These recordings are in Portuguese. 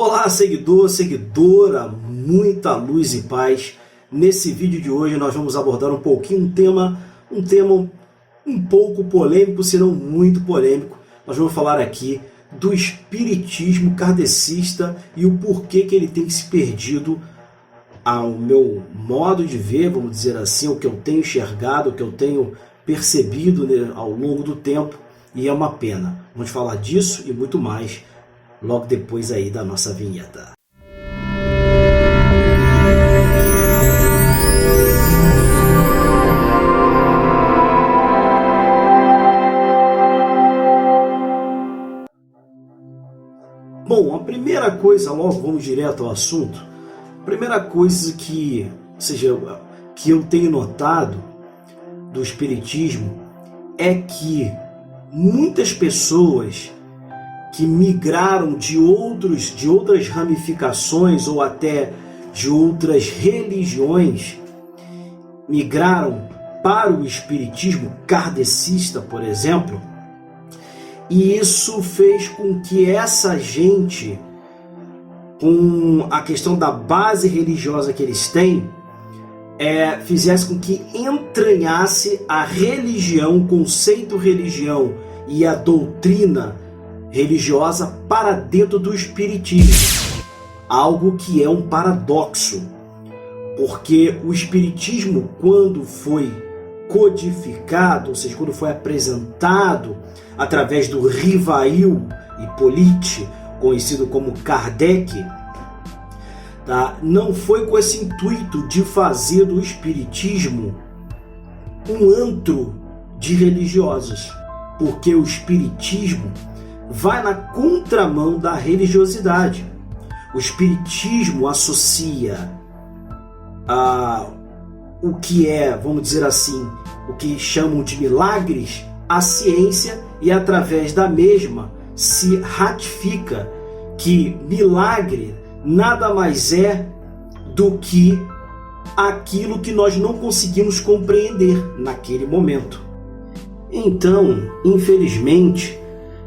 Olá, seguidor, seguidora, muita luz e paz. Nesse vídeo de hoje nós vamos abordar um pouquinho um tema um pouco polêmico, se não muito polêmico. Nós vamos falar aqui do espiritismo kardecista e o porquê que ele tem se perdido ao meu modo de ver, vamos dizer assim, o que eu tenho enxergado, o que eu tenho percebido, né, ao longo do tempo, e é uma pena. Vamos falar disso e muito mais logo depois aí da nossa vinheta. Bom, a primeira coisa, logo vamos direto ao assunto. A primeira coisa que eu tenho notado do espiritismo é que muitas pessoas que migraram de outras ramificações ou até de outras religiões, migraram para o espiritismo kardecista, por exemplo, e isso fez com que essa gente, com a questão da base religiosa que eles têm, fizesse com que entranhasse a religião, o conceito religião e a doutrina religiosa para dentro do espiritismo, algo que é um paradoxo, porque o espiritismo, quando foi codificado, ou seja, quando foi apresentado através do Rivail Hippolyte, conhecido como Kardec, tá? Não foi com esse intuito de fazer do espiritismo um antro de religiosos, porque o espiritismo vai na contramão da religiosidade. O espiritismo associa o que é, vamos dizer assim, o que chamam de milagres à ciência, e através da mesma se ratifica que milagre nada mais é do que aquilo que nós não conseguimos compreender naquele momento. Então, infelizmente,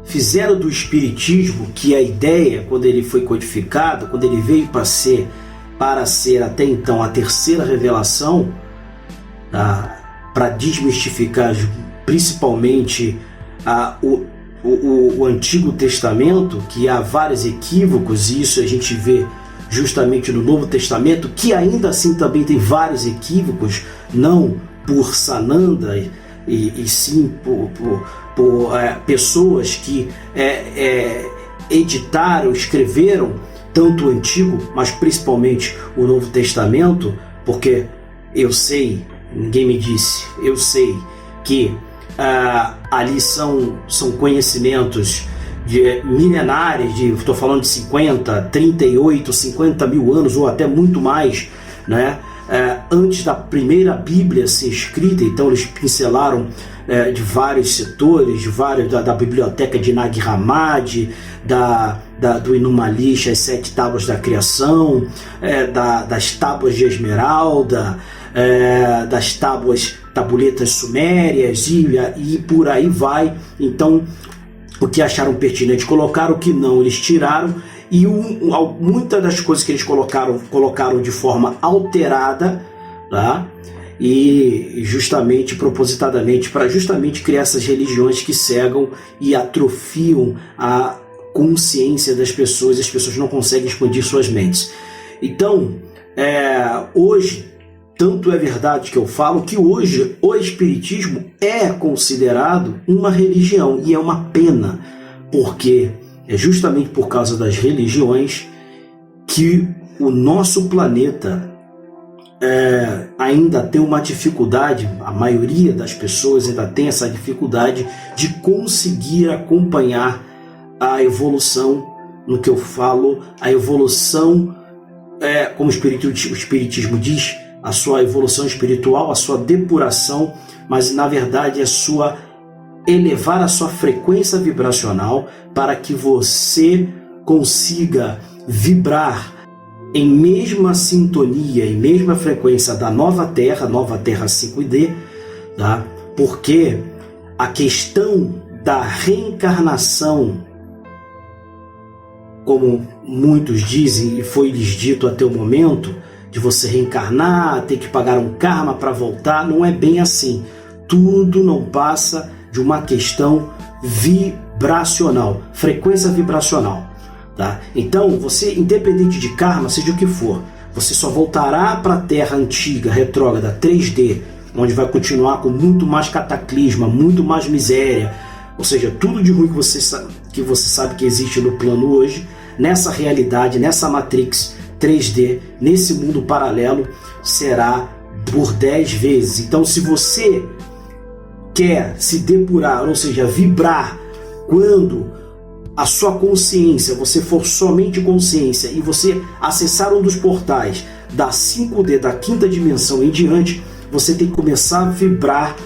fizeram do espiritismo, que a ideia, quando ele foi codificado, quando ele veio para ser até então a terceira revelação, para desmistificar principalmente o Antigo Testamento, que há vários equívocos, e isso a gente vê justamente no Novo Testamento, que ainda assim também tem vários equívocos, não por Sananda, e sim por pessoas que editaram, escreveram tanto o Antigo, mas principalmente o Novo Testamento, porque eu sei, ninguém me disse, eu sei que ali são conhecimentos milenares, estou falando de 50, 38, 50 mil anos ou até muito mais, né? Antes da primeira Bíblia ser escrita. Então eles pincelaram de vários setores, da biblioteca de Nag Hammadi, do Enuma-Elish, as 7 tábuas da criação, das tábuas de Esmeralda, das tabuletas sumérias, e por aí vai. Então, o que acharam pertinente colocaram, o que não eles tiraram, e muitas das coisas que eles colocaram de forma alterada, tá? E justamente, propositadamente, para justamente criar essas religiões que cegam e atrofiam a consciência das pessoas, e as pessoas não conseguem expandir suas mentes. Então, hoje, tanto é verdade que eu falo que hoje o espiritismo é considerado uma religião, e é uma pena, porque é justamente por causa das religiões que o nosso planeta ainda tem uma dificuldade, a maioria das pessoas ainda tem essa dificuldade de conseguir acompanhar a evolução, no que eu falo, a evolução, como o espiritismo diz, a sua evolução espiritual, a sua depuração, mas na verdade é elevar a sua frequência vibracional para que você consiga vibrar em mesma sintonia, em mesma frequência da nova Terra 5D, tá? Porque a questão da reencarnação como muitos dizem e foi lhes dito até o momento, de você reencarnar, ter que pagar um karma para voltar. Não é bem assim. Tudo não passa de uma questão vibracional, frequência vibracional, tá? Então, você, independente de karma, seja o que for, você só voltará para a Terra antiga, retrógrada, 3D, onde vai continuar com muito mais cataclisma, muito mais miséria, ou seja, tudo de ruim que você sabe que existe no plano hoje, nessa realidade, nessa Matrix 3D, nesse mundo paralelo, será por 10 vezes. Então, se você quer se depurar, ou seja, vibrar, quando a sua consciência, você for somente consciência e você acessar um dos portais da 5D, da quinta dimensão em diante, você tem que começar a vibrar,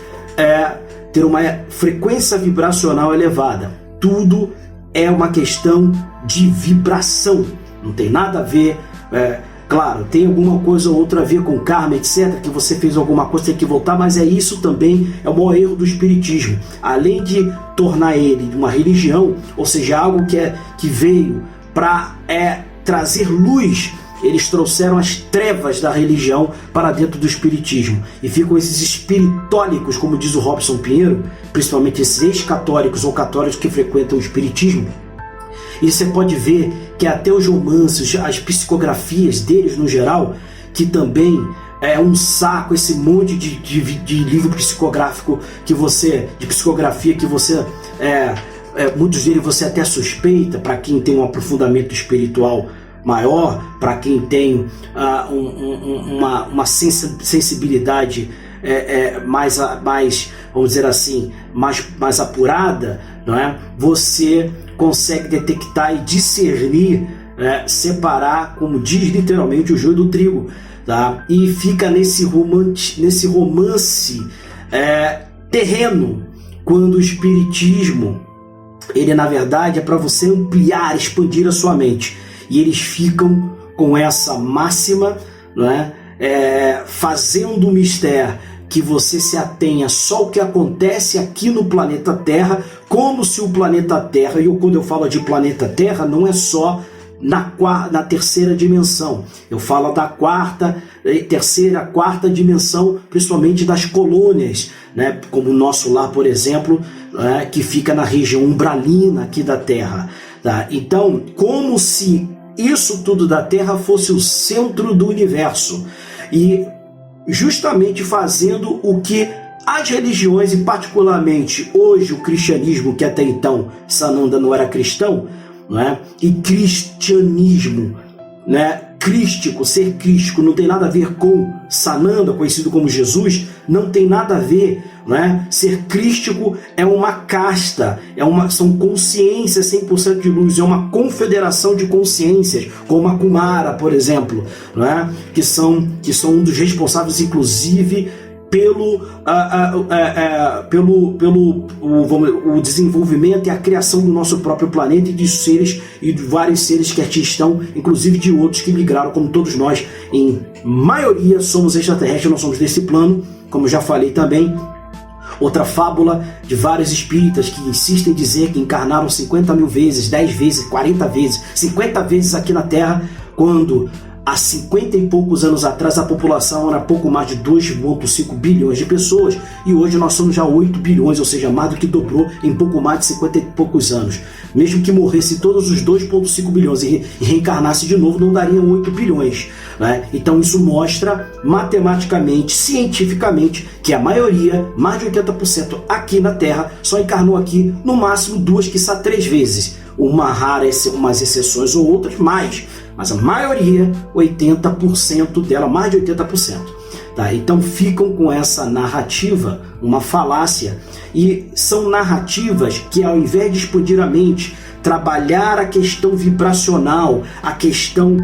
ter uma frequência vibracional elevada. Tudo é uma questão de vibração, não tem nada a ver, claro, tem alguma coisa ou outra a ver com karma, etc, que você fez alguma coisa, tem que voltar, mas isso também é o maior erro do espiritismo. Além de tornar ele uma religião, ou seja, algo que veio para trazer luz, eles trouxeram as trevas da religião para dentro do espiritismo. E ficam esses espiritólicos, como diz o Robson Pinheiro, principalmente esses ex-católicos ou católicos que frequentam o espiritismo. E você pode ver que até os romances, as psicografias deles no geral, que também é um saco, esse monte de livro psicográfico de psicografia que você, muitos deles você até suspeita, para quem tem um aprofundamento espiritual maior, para quem tem uma sensibilidade mais, vamos dizer assim, mais apurada, não é? Você consegue detectar e discernir, separar, como diz literalmente, o joio do trigo, tá? E fica nesse romance terreno, quando o espiritismo, ele na verdade é para você ampliar, expandir a sua mente. E eles ficam com essa máxima, né? Fazendo o mistério que você se atenha só ao que acontece aqui no planeta Terra, como se o planeta Terra, e quando eu falo de planeta Terra, não é só na terceira dimensão, eu falo da terceira, quarta dimensão, principalmente das colônias, né? Como o nosso lar, por exemplo, que fica na região umbralina aqui da Terra, tá? Então, como se isso tudo da Terra fosse o centro do universo, e justamente fazendo o que as religiões, e particularmente hoje o cristianismo, que até então Sananda não era cristão, né? E cristianismo, né? Crístico, ser crístico não tem nada a ver com Sananda, conhecido como Jesus, não tem nada a ver, né? Ser crístico é uma casta, são consciências 100% de luz, é uma confederação de consciências, como a Kumara, por exemplo, né? que são um dos responsáveis, inclusive, pelo desenvolvimento e a criação do nosso próprio planeta, e de seres, e de vários seres que aqui estão, inclusive de outros que migraram, como todos nós, em maioria somos extraterrestres, não somos desse plano, como já falei também. Outra fábula de vários espíritas que insistem em dizer que encarnaram 50 mil vezes, 10 vezes, 40 vezes, 50 vezes aqui na Terra, quando há 50 e poucos anos atrás a população era pouco mais de 2,5 bilhões de pessoas, e hoje nós somos já 8 bilhões, ou seja, mais do que dobrou em pouco mais de 50 e poucos anos. Mesmo que morresse todos os 2,5 bilhões e reencarnasse de novo, não dariam 8 bilhões. Né? Então isso mostra matematicamente, cientificamente, que a maioria, mais de 80% aqui na Terra, só encarnou aqui no máximo 2, quiçá 3 vezes. Uma rara, umas exceções ou outras, mas a maioria, 80% dela, mais de 80%. Tá? Então ficam com essa narrativa, uma falácia, e são narrativas que, ao invés de expandir a mente, trabalhar a questão vibracional, a questão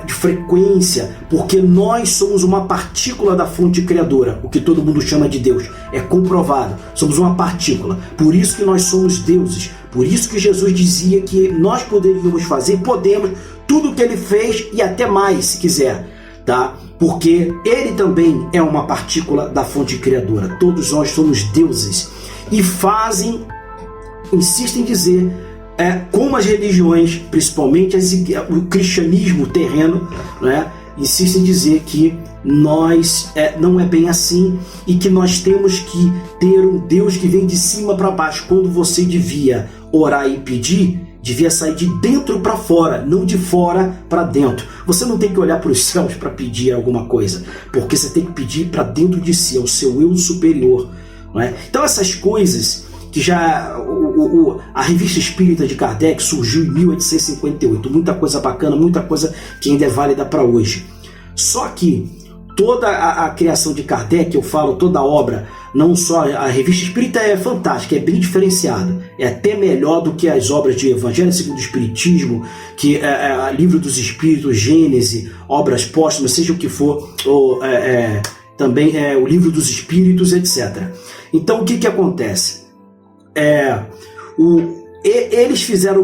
de frequência, porque nós somos uma partícula da fonte criadora, o que todo mundo chama de Deus, é comprovado, somos uma partícula, por isso que nós somos deuses, por isso que Jesus dizia que nós poderíamos fazer, podemos, tudo que ele fez e até mais, se quiser, tá? Porque ele também é uma partícula da fonte criadora, todos nós somos deuses, e insistem em dizer como as religiões, principalmente o cristianismo terreno, né, insiste em dizer que nós não é bem assim e que nós temos que ter um Deus que vem de cima para baixo. Quando você devia orar e pedir, devia sair de dentro para fora, não de fora para dentro. Você não tem que olhar para os céus para pedir alguma coisa, porque você tem que pedir para dentro de si, ao seu eu superior, não é? Então essas coisas que já a Revista Espírita de Kardec surgiu em 1858, muita coisa bacana, muita coisa que ainda é válida para hoje. Só que toda a criação de Kardec, eu falo, toda a obra, não só a Revista Espírita é fantástica, é bem diferenciada, é até melhor do que as obras de Evangelho segundo o Espiritismo, que Livro dos Espíritos, Gênese, obras póstumas, seja o que for, ou também o Livro dos Espíritos, etc. Então o que acontece? Eles fizeram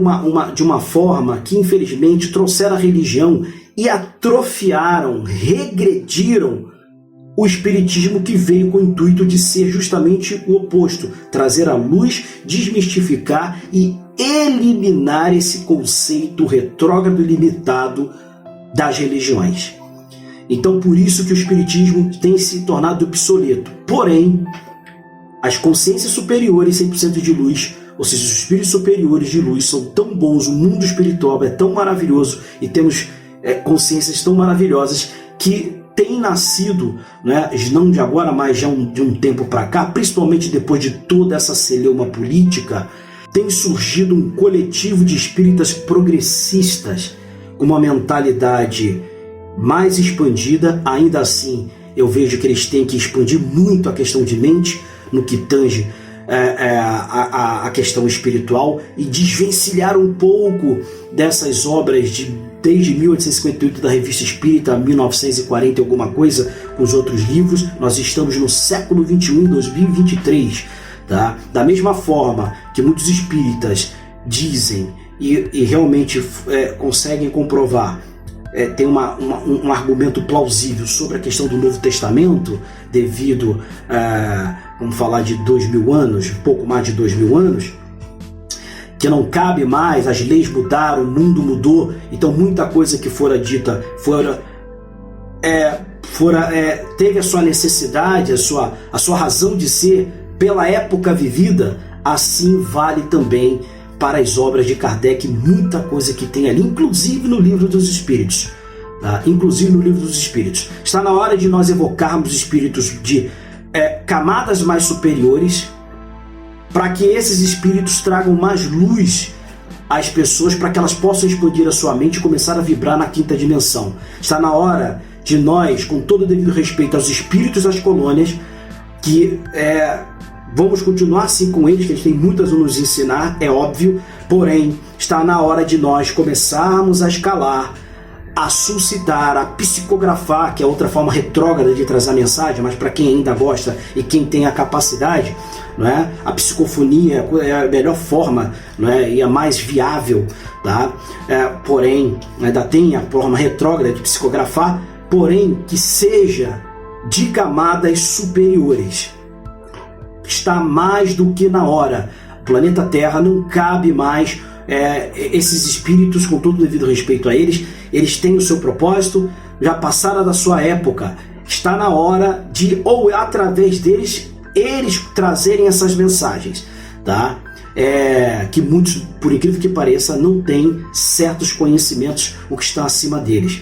de uma forma que infelizmente trouxeram a religião e atrofiaram, regrediram o espiritismo, que veio com o intuito de ser justamente o oposto, trazer à luz, desmistificar e eliminar esse conceito retrógrado e limitado das religiões. Então por isso que o espiritismo tem se tornado obsoleto. Porém, as consciências superiores 100% de luz, ou seja, os espíritos superiores de luz são tão bons, o mundo espiritual é tão maravilhoso e temos consciências tão maravilhosas que tem nascido, né, não de agora, mas já de um tempo para cá, principalmente depois de toda essa celeuma política, tem surgido um coletivo de espíritas progressistas com uma mentalidade mais expandida. Ainda assim, eu vejo que eles têm que expandir muito a questão de mente no que tange a questão espiritual e desvencilhar um pouco dessas obras desde 1858 da Revista Espírita a 1940 e alguma coisa, com os outros livros. Nós estamos no século XXI, em 2023, tá? Da mesma forma que muitos espíritas dizem e realmente conseguem comprovar, tem um argumento plausível sobre a questão do Novo Testamento, devido vamos falar de 2000 anos, pouco mais de 2000 anos, que não cabe mais, as leis mudaram, o mundo mudou, então muita coisa que fora dita teve a sua necessidade, a sua razão de ser pela época vivida. Assim vale também para as obras de Kardec, muita coisa que tem ali, inclusive no Livro dos Espíritos. Tá? Inclusive no Livro dos Espíritos. Está na hora de nós evocarmos espíritos de camadas mais superiores, para que esses espíritos tragam mais luz às pessoas, para que elas possam expandir a sua mente e começar a vibrar na quinta dimensão. Está na hora de nós, com todo o devido respeito aos espíritos das colônias, que vamos continuar sim com eles, que eles têm muitas a nos ensinar, é óbvio, porém está na hora de nós começarmos a escalar, a suscitar, a psicografar, que é outra forma retrógrada de trazer a mensagem, mas para quem ainda gosta e quem tem a capacidade, não é? A psicofonia é a melhor forma, não é? E a mais viável, tá? Porém, ainda tem a forma retrógrada de psicografar, porém que seja de camadas superiores. Está mais do que na hora. O planeta Terra não cabe mais esses espíritos, com todo o devido respeito a eles. Eles têm o seu propósito, já passaram da sua época. Está na hora de, ou através deles, eles trazerem essas mensagens, tá? Que muitos, por incrível que pareça, não têm certos conhecimentos, o que está acima deles.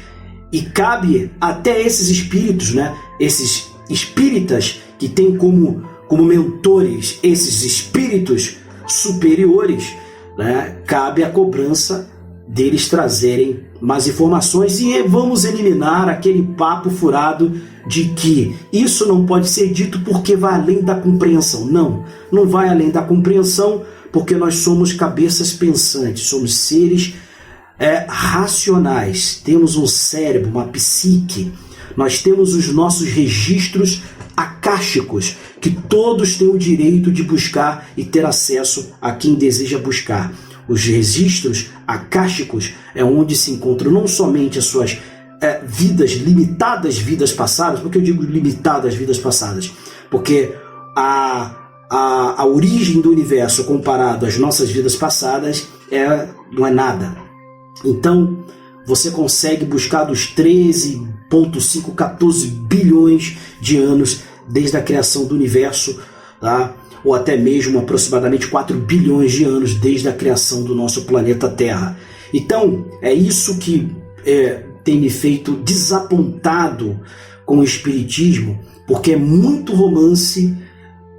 E cabe até esses espíritos, né? Esses espíritas que têm como mentores esses espíritos superiores, né? Cabe a cobrança deles trazerem mais informações, e vamos eliminar aquele papo furado de que isso não pode ser dito porque vai além da compreensão. Não vai além da compreensão, porque nós somos cabeças pensantes, somos seres racionais, temos um cérebro, uma psique, nós temos os nossos registros acásticos, que todos têm o direito de buscar e ter acesso a quem deseja buscar. Os registros acásticos é onde se encontram não somente as suas limitadas vidas passadas. Por que eu digo limitadas vidas passadas? Porque a origem do universo comparado às nossas vidas passadas não é nada. Então, você consegue buscar dos 13,5, 14 bilhões de anos desde a criação do universo, tá? Ou até mesmo aproximadamente 4 bilhões de anos desde a criação do nosso planeta Terra. Então, é isso que tem me feito desapontado com o espiritismo, porque é muito romance,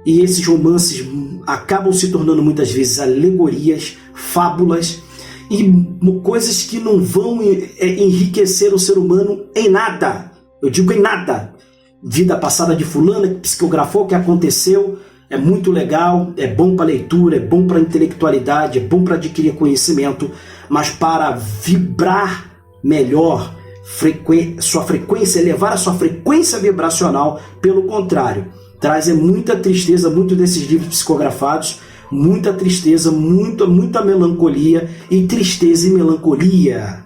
e esses romances acabam se tornando muitas vezes alegorias, fábulas e coisas que não vão enriquecer o ser humano em nada. Eu digo em nada. Vida passada de fulana que psicografou o que aconteceu, é muito legal, é bom para leitura, é bom para intelectualidade, é bom para adquirir conhecimento, mas para vibrar melhor sua frequência, elevar a sua frequência vibracional, pelo contrário, traz muita tristeza, muito desses livros psicografados, muita tristeza, muita melancolia, e tristeza e melancolia,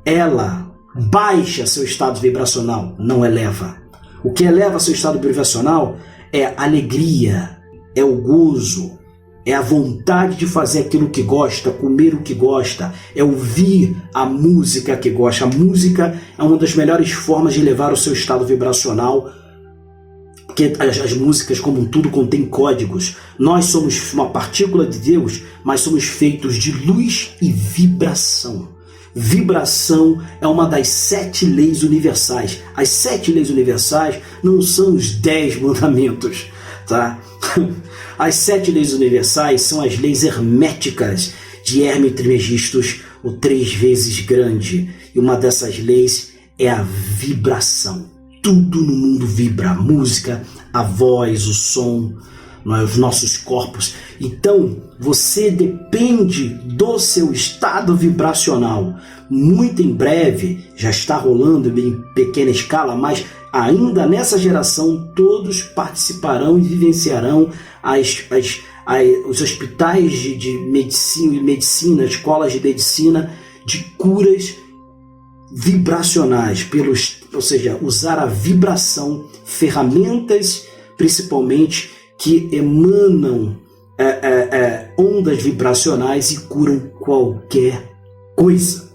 ela baixa seu estado vibracional, não eleva. O que eleva seu estado vibracional é a alegria, é o gozo, é a vontade de fazer aquilo que gosta, comer o que gosta, é ouvir a música que gosta. A música é uma das melhores formas de elevar o seu estado vibracional, porque as músicas, como um tudo, contêm códigos. Nós somos uma partícula de Deus, mas somos feitos de luz e vibração. Vibração é uma das 7 leis universais. As 7 leis universais não são os 10 mandamentos, tá? As 7 leis universais são as leis herméticas de Hermes Trismegisto, o 3 vezes grande. E uma dessas leis é a vibração. Tudo no mundo vibra, a música, a voz, o som, os nossos corpos. Então, você depende do seu estado vibracional. Muito em breve, já está rolando em pequena escala, mas ainda nessa geração, todos participarão e vivenciarão os hospitais de medicina, escolas de medicina, de curas vibracionais, ou seja, usar a vibração, ferramentas principalmente que emanam ondas vibracionais e curam qualquer coisa.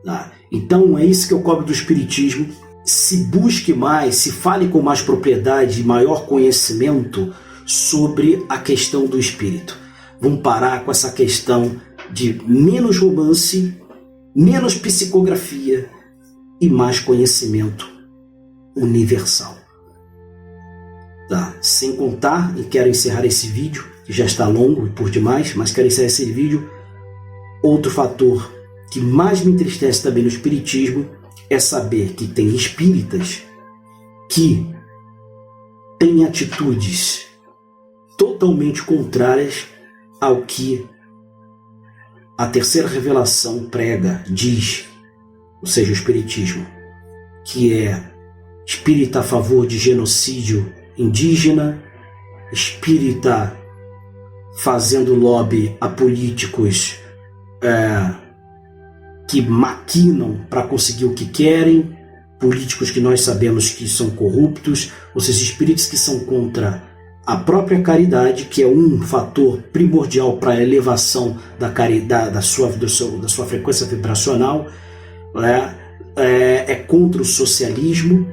Tá? Então é isso que eu cobro do espiritismo. Se busque mais, se fale com mais propriedade e maior conhecimento sobre a questão do espírito. Vamos parar com essa questão de menos romance, menos psicografia e mais conhecimento universal. Tá? Sem contar, e quero encerrar esse vídeo, que já está longo por demais, mas quero encerrar esse vídeo. Outro fator que mais me entristece também no espiritismo é saber que tem espíritas que têm atitudes totalmente contrárias ao que a terceira revelação prega, diz, ou seja, o espiritismo, que é espírita a favor de genocídio indígena, espírita fazendo lobby a políticos que maquinam para conseguir o que querem, políticos que nós sabemos que são corruptos, ou seja, espíritos que são contra a própria caridade, que é um fator primordial para a elevação da caridade, da sua frequência vibracional, né? É contra o socialismo,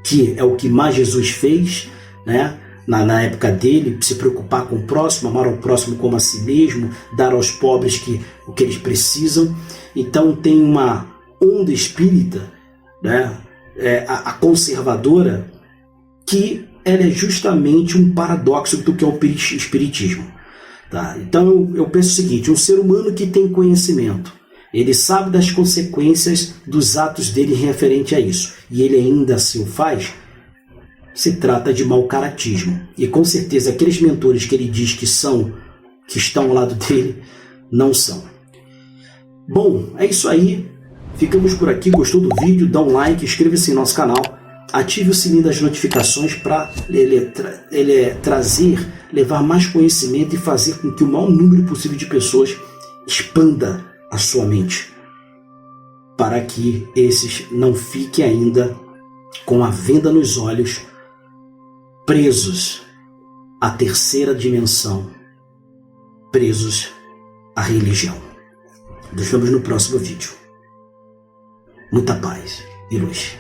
que é o que mais Jesus fez, né? Na época dele, se preocupar com o próximo, amar o próximo como a si mesmo, dar aos pobres o que eles precisam. Então tem uma onda espírita, né? A conservadora, que ela é justamente um paradoxo do que é o espiritismo. Tá? Então eu penso o seguinte: um ser humano que tem conhecimento, ele sabe das consequências dos atos dele referente a isso, e ele ainda assim o faz, se trata de mau caratismo. E com certeza aqueles mentores que ele diz que estão ao lado dele, não são. Bom, é isso aí. Ficamos por aqui. Gostou do vídeo? Dá um like, inscreva-se em nosso canal, ative o sininho das notificações para levar mais conhecimento e fazer com que o maior número possível de pessoas expanda a sua mente, para que esses não fiquem ainda com a venda nos olhos, presos à terceira dimensão, presos a religião. Nos vemos no próximo vídeo. Muita paz e luz.